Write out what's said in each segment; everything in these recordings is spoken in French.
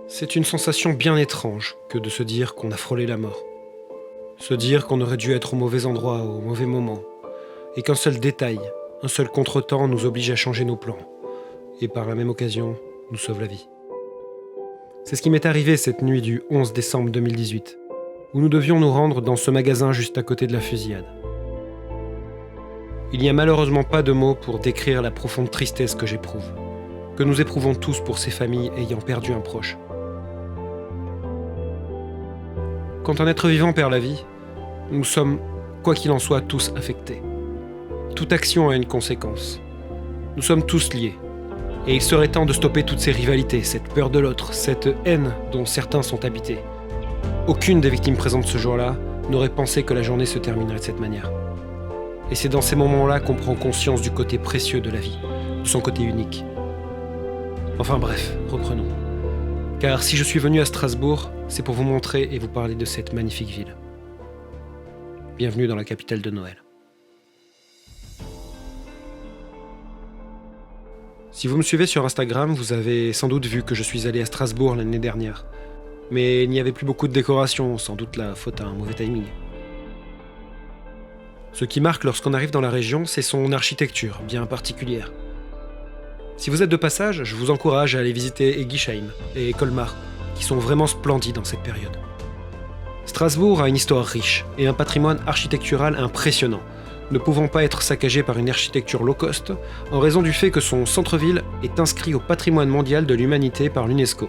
C'est une sensation bien étrange que de se dire qu'on a frôlé la mort. Se dire qu'on aurait dû être au mauvais endroit, au mauvais moment, et qu'un seul détail, un seul contretemps nous oblige à changer nos plans, et par la même occasion, nous sauve la vie. C'est ce qui m'est arrivé cette nuit du 11 décembre 2018, où nous devions nous rendre dans ce magasin juste à côté de la fusillade. Il n'y a malheureusement pas de mots pour décrire la profonde tristesse que j'éprouve, que nous éprouvons tous pour ces familles ayant perdu un proche. Quand un être vivant perd la vie, nous sommes, quoi qu'il en soit, tous affectés. Toute action a une conséquence. Nous sommes tous liés. Et il serait temps de stopper toutes ces rivalités, cette peur de l'autre, cette haine dont certains sont habités. Aucune des victimes présentes ce jour-là n'aurait pensé que la journée se terminerait de cette manière. Et c'est dans ces moments-là qu'on prend conscience du côté précieux de la vie, de son côté unique. Enfin bref, reprenons. Car si je suis venu à Strasbourg, c'est pour vous montrer et vous parler de cette magnifique ville. Bienvenue dans la capitale de Noël. Si vous me suivez sur Instagram, vous avez sans doute vu que je suis allé à Strasbourg l'année dernière. Mais il n'y avait plus beaucoup de décorations, sans doute la faute à un mauvais timing. Ce qui marque lorsqu'on arrive dans la région, c'est son architecture, bien particulière. Si vous êtes de passage, je vous encourage à aller visiter Egisheim et Colmar, qui sont vraiment splendides en cette période. Strasbourg a une histoire riche et un patrimoine architectural impressionnant, ne pouvant pas être saccagé par une architecture low cost, en raison du fait que son centre-ville est inscrit au patrimoine mondial de l'humanité par l'UNESCO.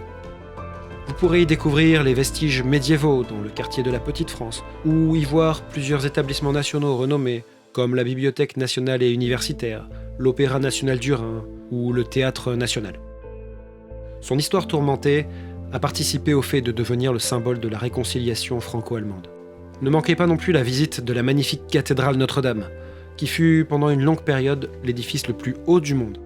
Vous pourrez y découvrir les vestiges médiévaux dans le quartier de la Petite France, ou y voir plusieurs établissements nationaux renommés, comme la Bibliothèque nationale et universitaire, l'Opéra national du Rhin ou le Théâtre national. Son histoire tourmentée a participé au fait de devenir le symbole de la réconciliation franco-allemande. Ne manquez pas non plus la visite de la magnifique cathédrale Notre-Dame, qui fut pendant une longue période l'édifice le plus haut du monde.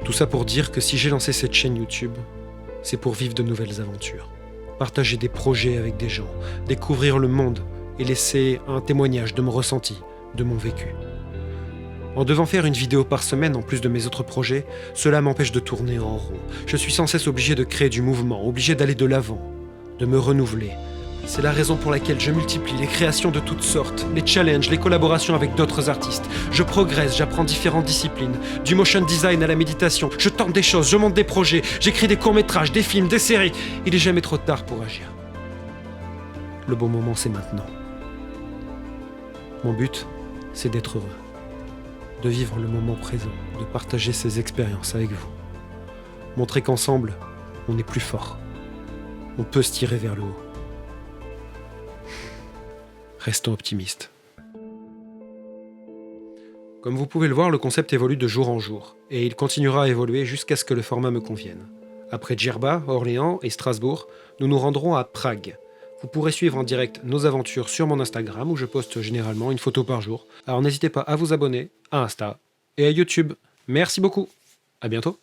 Tout ça pour dire que si j'ai lancé cette chaîne YouTube, c'est pour vivre de nouvelles aventures, partager des projets avec des gens, découvrir le monde et laisser un témoignage de mon ressenti, de mon vécu. En devant faire une vidéo par semaine en plus de mes autres projets, cela m'empêche de tourner en rond. Je suis sans cesse obligé de créer du mouvement, obligé d'aller de l'avant, de me renouveler. C'est la raison pour laquelle je multiplie les créations de toutes sortes, les challenges, les collaborations avec d'autres artistes. Je progresse, j'apprends différentes disciplines, du motion design à la méditation. Je tente des choses, je monte des projets, j'écris des courts-métrages, des films, des séries. Il n'est jamais trop tard pour agir. Le bon moment, c'est maintenant. Mon but, c'est d'être heureux, de vivre le moment présent, de partager ces expériences avec vous. Montrer qu'ensemble, on est plus fort. On peut se tirer vers le haut. Restons optimistes. Comme vous pouvez le voir, le concept évolue de jour en jour, et il continuera à évoluer jusqu'à ce que le format me convienne. Après Djerba, Orléans et Strasbourg, nous nous rendrons à Prague. Vous pourrez suivre en direct nos aventures sur mon Instagram, où je poste généralement une photo par jour. Alors n'hésitez pas à vous abonner à Insta et à YouTube. Merci beaucoup. À bientôt.